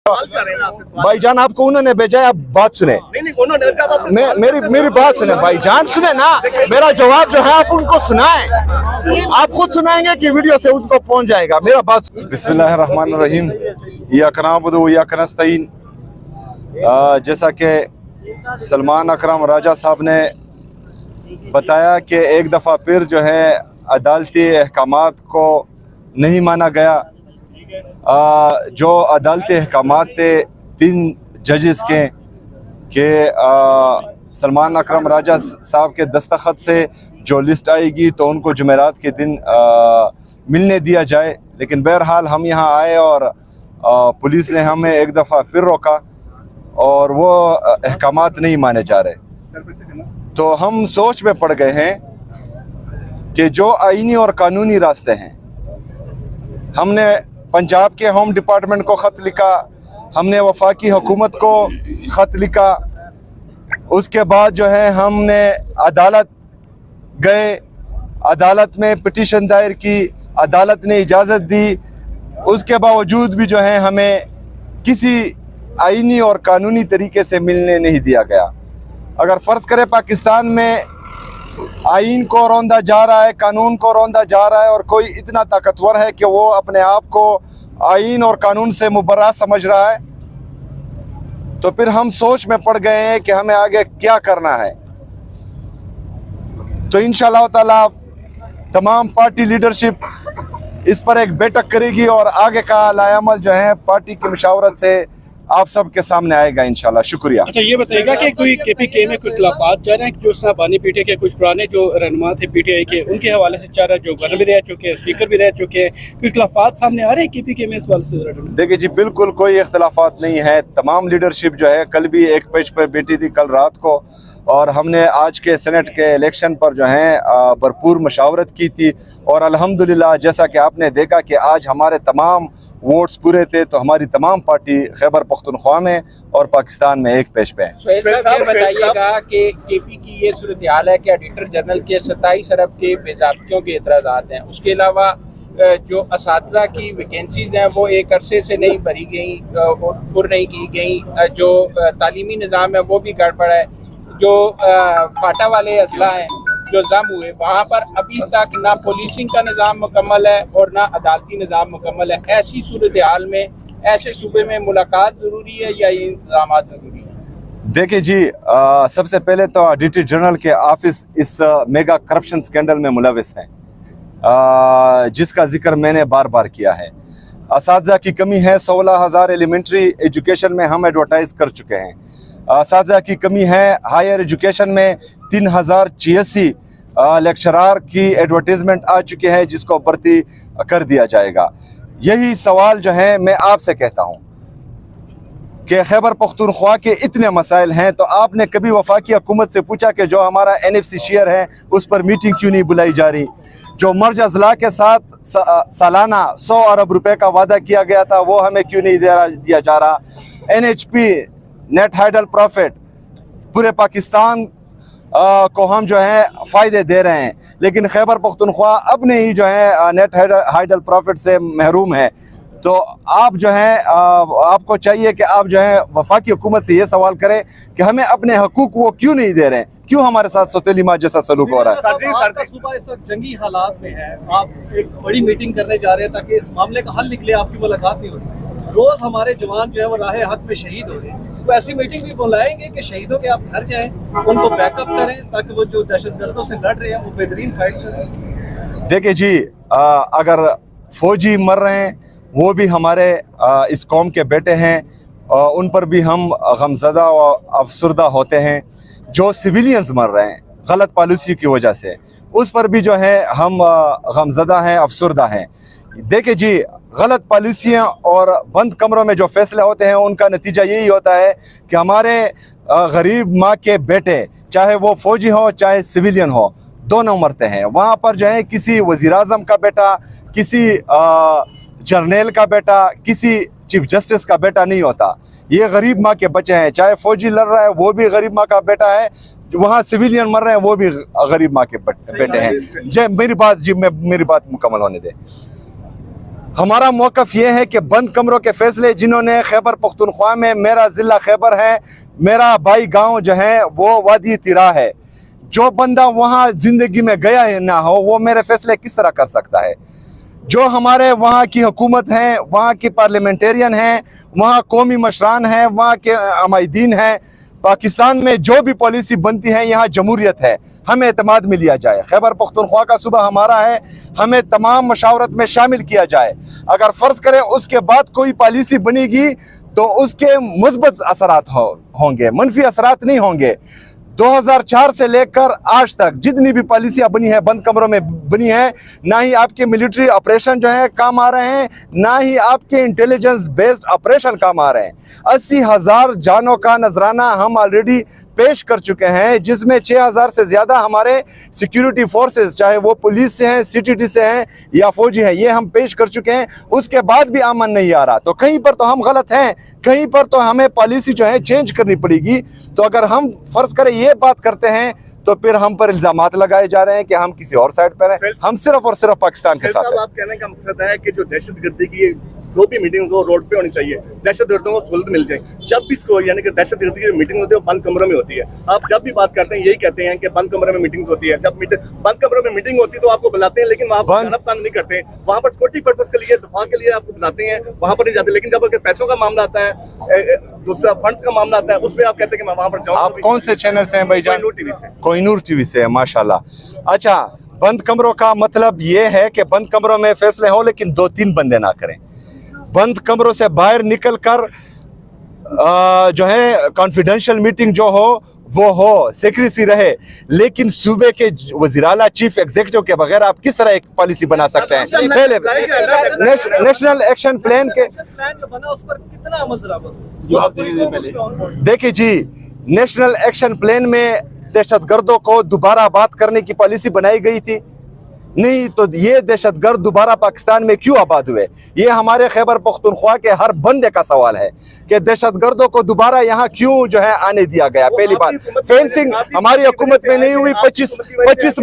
भाईजान आपको उन्होंने भेजा है, आप बात सुने। मेरी बात सुने भाईजान, सुने ना, मेरा जवाब जो है आप उनको सुनाएं। आप खुद सुनाएंगे कि वीडियो से उनको पहुंच जाएगा। मेरा बात बिस्मिल्लाहिर्रहमानिर्रहीम, इय्याका नअबुदु व इय्याका नस्तईन। जैसा कि सलमान अकरम राजा साहब ने बताया कि एक दफ़ा फिर जो है अदालती अहकामात को नहीं माना गया। जो अदालती अहकामात थे 3 जजेस के सलमान अकरम राजा साहब के दस्तखत से जो लिस्ट आएगी तो उनको जुमेरात के दिन मिलने दिया जाए। लेकिन बहरहाल हम यहाँ आए और पुलिस ने हमें एक दफ़ा फिर रोका और वो अहकामात नहीं माने जा रहे। तो हम सोच में पड़ गए हैं कि जो आईनी और कानूनी रास्ते हैं, हमने पंजाब के होम डिपार्टमेंट को ख़त लिखा, हमने वफाकी हुकूमत को ख़त लिखा, उसके बाद जो है हमने अदालत गए, अदालत में पिटीशन दायर की, अदालत ने इजाज़त दी। उसके बावजूद भी जो है हमें किसी आईनी और कानूनी तरीके से मिलने नहीं दिया गया। अगर फ़र्ज़ करें पाकिस्तान में आईन को रौंदा जा रहा है, कानून को रौंदा जा रहा है और कोई इतना ताकतवर है कि वो अपने आप को आईन और कानून से मुबर्रा समझ रहा है, तो फिर हम सोच में पड़ गए हैं कि हमें आगे क्या करना है। तो इंशाअल्लाह ताला तमाम पार्टी लीडरशिप इस पर एक बैठक करेगी और आगे का लायामल जो है पार्टी की मशावरत से आप सबके सामने आएगा इंशाल्लाह। शुक्रिया। अच्छा, ये बताइएगा कि कोई केपीके में कोई इख्तिलाफात जा रहे हैं? जो बानी पीटीआई के कुछ पुराने जो रहनुमा थे पीटीआई के, उनके हवाले से चाह रहा है, जो गवर्नर भी रह चुके हैं, स्पीकर भी रह चुके हैं, कोई इख्तिलाफात सामने आ रहे हैं केपीके में इस वाले से? देखिए जी, बिल्कुल कोई इख्तिलाफात नहीं है। तमाम लीडरशिप जो है कल भी एक पेज पर बैठी थी, कल रात को, और हमने आज के सेनेट के इलेक्शन पर जो है भरपूर मशावरत की थी। और अल्हम्दुलिल्लाह जैसा कि आपने देखा कि आज हमारे तमाम वोट्स पूरे थे, तो हमारी तमाम पार्टी खैबर पख्तूनख्वा में और पाकिस्तान में एक पेज पे है। सोहेल साहब, बताइएगा कि केपी की ये सूरत हाल है कि ऑडिटर जनरल के 27 अरब के बेज़ाब्तियों के एतराज़ात हैं। उसके अलावा जो असातिज़ा की वैकेंसीज़ हैं वो एक अरसे से नहीं भरी गई और पुर नहीं की गई। जो तालीमी निज़ाम है वो भी गड़बड़ है। जो फाटा वाले अजला हैं जो जम हुए, वहाँ पर अभी तक ना पुलिसिंग का निज़ाम मुकम्मल है और ना अदालती निज़ाम मुकम्मल है। ऐसी सूरत हाल में ऐसे सूबे में मुलाकात ज़रूरी है या ये इंतजाम ज़रूरी है? देखिए जी, सबसे पहले तो ऑडिटर जनरल के ऑफिस इस मेगा करप्शन स्कैंडल में मुलविस हैं, जिसका जिक्र मैंने बार बार किया है। असातिज़ा की कमी है, 16,000 एलिमेंट्री एजुकेशन में हम एडवर्टाइज़ कर चुके हैं। असातिज़ा की कमी है, हायर एजुकेशन में 3086 लेक्चरार की एडवर्टीज़मेंट आ चुके हैं, जिसको भर्ती कर दिया जाएगा। यही सवाल जो है मैं आपसे कहता हूँ कि खैबर पख्तूनख्वा के इतने मसाइल हैं, तो आपने कभी वफाकी हुकूमत से पूछा कि जो हमारा NFC शेयर है उस पर मीटिंग क्यों नहीं बुलाई जा रही? जो मर्ज अजला के साथ सालाना 100 अरब रुपए का वादा किया गया था वो हमें क्यों नहीं दिया जा रहा? NHP नेट हाइडल प्रॉफिट पूरे पाकिस्तान को हम जो है फ़ायदे दे रहे हैं, लेकिन खैबर पख्तूनख्वा अपने ही जो है नेट हाइडल प्रॉफिट से महरूम है। तो आप जो है आपको चाहिए कि आप जो है वफाकी हुकूमत से ये सवाल करें कि हमें अपने हकूक़ वो क्यों नहीं दे रहे हैं, क्यों हमारे साथ सौतेली माँ जैसा सलूक हो रहा है। आपका सूबा इस वक्त जंगी हालात में है, आप एक बड़ी मीटिंग करने जा रहे हैं ताकि इस मामले का हल निकले, आपकी मुलाकात नहीं हो रही। रोज़ हमारे जवान जो है वो राह हक में शहीद हो रहे हैं, तो ऐसी मीटिंग भी बुलाएंगे कि शहीदों के आप घर जाएं, उनको बैकअप करें ताकि वो जो दहशतगर्दों से लड़ रहे हैं वो बेहतरीन फाइट करें। देखिए जी, अगर फौजी मर रहे हैं वो भी हमारे इस कौम के बेटे हैं, उन पर भी हम गमज़दा और अफसरदा होते हैं। जो सिविलियंस मर रहे हैं गलत पॉलिसी की वजह से, उस पर भी जो है हम गमज़दा हैं, अफसरदा हैं। देखिए जी, गलत पॉलिसियाँ और बंद कमरों में जो फैसले होते हैं उनका नतीजा यही होता है कि हमारे गरीब माँ के बेटे, चाहे वो फौजी हो चाहे सिविलियन हो, दोनों मरते हैं। वहाँ पर जो है किसी वज़ीर आज़म का बेटा, किसी जर्नल का बेटा, किसी चीफ जस्टिस का बेटा नहीं होता। ये गरीब माँ के बच्चे हैं। चाहे फौजी लड़ रहा है वो भी गरीब माँ का बेटा है, वहाँ सिविलियन मर रहे हैं वो भी गरीब माँ के बेटे हैं। मेरी बात मुकम्मल होने दे। हमारा मौक़िफ़ ये है कि बंद कमरों के फैसले जिन्होंने खैबर पख्तूनख्वा में, मेरा ज़िला खैबर है, मेरा भाई गांव जो है वो वादी तिरा है, जो बंदा वहाँ ज़िंदगी में गया है ना हो वो मेरे फैसले किस तरह कर सकता है? जो हमारे वहाँ की हुकूमत है, वहाँ की पार्लियामेंटेरियन हैं, वहाँ कौमी मशरान हैं, वहाँ के अमायदीन हैं, पाकिस्तान में जो भी पॉलिसी बनती है यहाँ जमहूरियत है, हमें एतमाद में लिया जाए। खैबर पख्तूनख्वा का सूबा हमारा है, हमें तमाम मशावरत में शामिल किया जाए। अगर फ़र्ज़ करें उसके बाद कोई पॉलिसी बनेगी तो उसके मुस्बत असरात होंगे, मनफी असरात नहीं होंगे। 2004 से लेकर आज तक जितनी भी पॉलिसियाँ बनी है बंद कमरों में बनी है, ना ही आपके मिलिट्री ऑपरेशन जो है काम आ रहे हैं, ना ही आपके इंटेलिजेंस बेस्ड ऑपरेशन काम आ रहे हैं। 80,000 जानों का नजराना हम ऑलरेडी पेश कर चुके हैं, जिसमें 6,000 से ज़्यादा हमारे सिक्योरिटी फोर्सेस, चाहे वो पुलिस से हैं, CTT से हैं या फौजी हैं, ये हम पेश कर चुके हैं। उसके बाद भी अमन नहीं आ रहा, तो कहीं पर तो हम गलत हैं, कहीं पर तो हमें पॉलिसी जो है चेंज करनी पड़ेगी। तो अगर हम फ़र्ज़ करें ये बात करते हैं तो फिर हम पर इल्ज़ामात लगाए जा रहे हैं कि हम किसी और साइड पर हैं, हम सिर्फ और सिर्फ पाकिस्तान के साथ हैं। आप कहने का मकसद है कि जो दहशतगर्दी की जो भी मीटिंग हो रोड पे होनी चाहिए, दहशतगर्दों को सहूलत मिल जाए। जब भी इसको यानी कि दहशतगर्दी की मीटिंग होती है वो बंद कमरों में होती है। आप जब भी बात करते हैं यही कहते हैं कि बंद कमरों में मीटिंग होती है। जब बंद कमरों में मीटिंग होती है तो आपको बुलाते हैं, लेकिन वहाँ पर जाना पसंद नहीं करते। वहाँ पर सिक्योरिटी पर्पस के लिए, दफा के लिए आपको बुलाते हैं, वहाँ पर नहीं जाते। लेकिन जब अगर पैसों का मामला आता है, दूसरा फंड्स का मामला आता है, उस पर आप कहते हैं कि मैं वहाँ पर जाऊँ। आप कौन से चैनल से हैं भाईजान? कोहिनूर टीवी से है, माशाल्लाह। अच्छा, बंद कमरों का मतलब ये है कि बंद कमरों में फैसले हो लेकिन 2-3 बंदे ना करें। बंद कमरों से बाहर निकल कर जो है कॉन्फिडेंशियल मीटिंग जो हो वो हो, सेक्रेसी रहे, लेकिन सूबे के वज़ीर-ए-आला चीफ एग्जीक्यूटिव के बगैर आप किस तरह एक पॉलिसी बना सकते हैं? पहले नेशनल एक्शन प्लान के जो बना उस पर कितना अमल दरामद? देखिए जी, नेशनल एक्शन प्लान में दहशतगर्दों को दोबारा आबाद करने की पॉलिसी बनाई गई थी, नहीं तो ये दहशतगर्द दोबारा पाकिस्तान में क्यों आबाद हुए? ये हमारे खैबर पख्तूनख्वा के हर बंदे का सवाल है कि दहशतगर्दों को दोबारा यहाँ क्यों जो है आने दिया गया। पहली बात, फेंसिंग हमारी हुकूमत में नहीं हुई। 25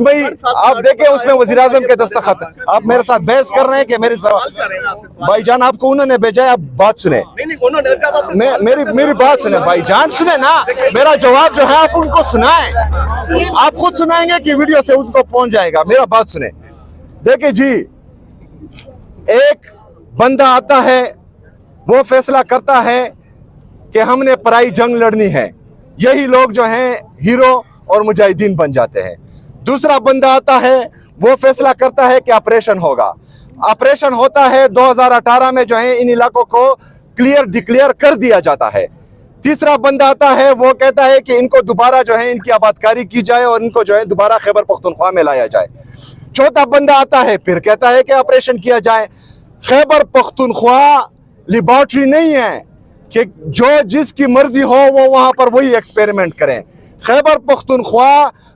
मई आप देखें उसमें वज़ीर आज़म के दस्तखत। आप मेरे साथ बहस कर रहे हैं कि मेरे सवाल भाईजान आपको उन्होंने भेजा है, आप बात सुने, मेरी बात सुने भाईजान, सुने ना, मेरा जवाब जो है आप उनको सुनाएं, आप खुद सुनाएंगे कि वीडियो से उनको पहुंच जाएगा। मेरा बात सुने। देखिए जी, एक बंदा आता है, वो फैसला करता है कि हमने पराई जंग लड़नी है, यही लोग जो हैं हीरो और मुजाहिदीन बन जाते हैं। दूसरा बंदा आता है, वो फैसला करता है कि ऑपरेशन होगा, ऑपरेशन होता है। 2018 में जो है इन इलाकों को डिक्लेयर कर दिया जाता है। तीसरा बंदा आता है, वो कहता है कि इनको दोबारा जो है इनकी आबादकारी की जाए और इनको जो है दोबारा खैबर पख्तूनख्वा में लाया जाए। चौथा बंदा आता है, फिर कहता है कि ऑपरेशन किया जाए। खैबर पख्तूनख्वा लेबॉर्ट्री नहीं है कि जो जिसकी मर्जी हो वो वहां पर वही एक्सपेरिमेंट करें। खैबर पख्तूनख्वा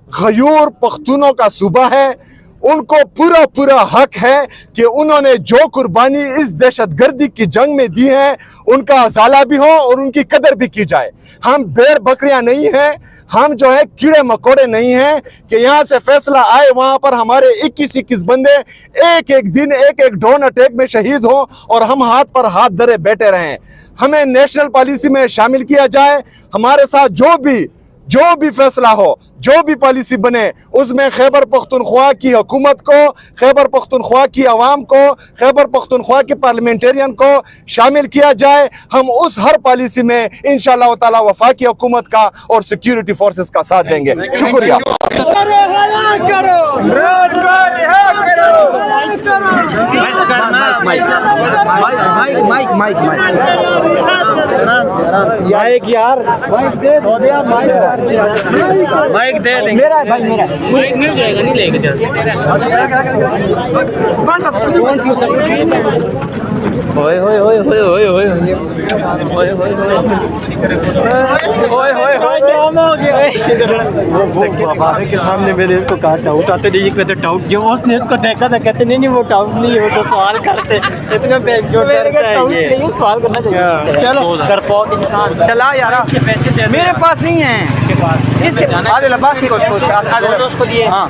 गयूर पख्तूनों का सूबा है, उनको पूरा हक है कि उन्होंने जो कुर्बानी इस दहशतगर्दी की जंग में दी है उनका अजाला भी हो और उनकी कदर भी की जाए। हम भेड़ बकरियां नहीं हैं, हम जो है कीड़े मकोड़े नहीं हैं कि यहाँ से फैसला आए वहाँ पर हमारे 21 बंदे एक दिन एक ड्रोन अटैक में शहीद हो और हम हाथ पर हाथ धरे बैठे रहें। हमें नेशनल पॉलिसी में शामिल किया जाए। हमारे साथ जो भी फैसला हो, जो भी पॉलिसी बने, उसमें खैबर पख्तूनख्वा की हुकूमत को, खैबर पख्तूनख्वा की आवाम को, खैबर पख्तूनख्वा के पार्लियामेंटेरियन को शामिल किया जाए। हम उस हर पॉलिसी में इंशाअल्लाह ताला वफाकी हुकूमत का और सिक्योरिटी फोर्सेस का साथ देंगे। शुक्रिया। माइक यार, माइक दे दो यार, माइक दे देंगे। मेरा भाई, मेरा माइक मिल जाएगा, नहीं लेके जा। ओए होए होए होए होए होए ओए होए ओए होए होए काम हो गया। वो बाबा के सामने मैंने इसको कहा डाउट आते नहीं, कहते डाउट, जो उसने इसको देखा था कहते नहीं वो डाउट नहीं है, वो तो सवाल करते इतना जो डरता है ये सवाल करना चाहिए। चलो डरपोक इंसान चला यार, पैसे दे मेरे पास नहीं है, इसके पास आधे लबासी को उसको दिए। हाँ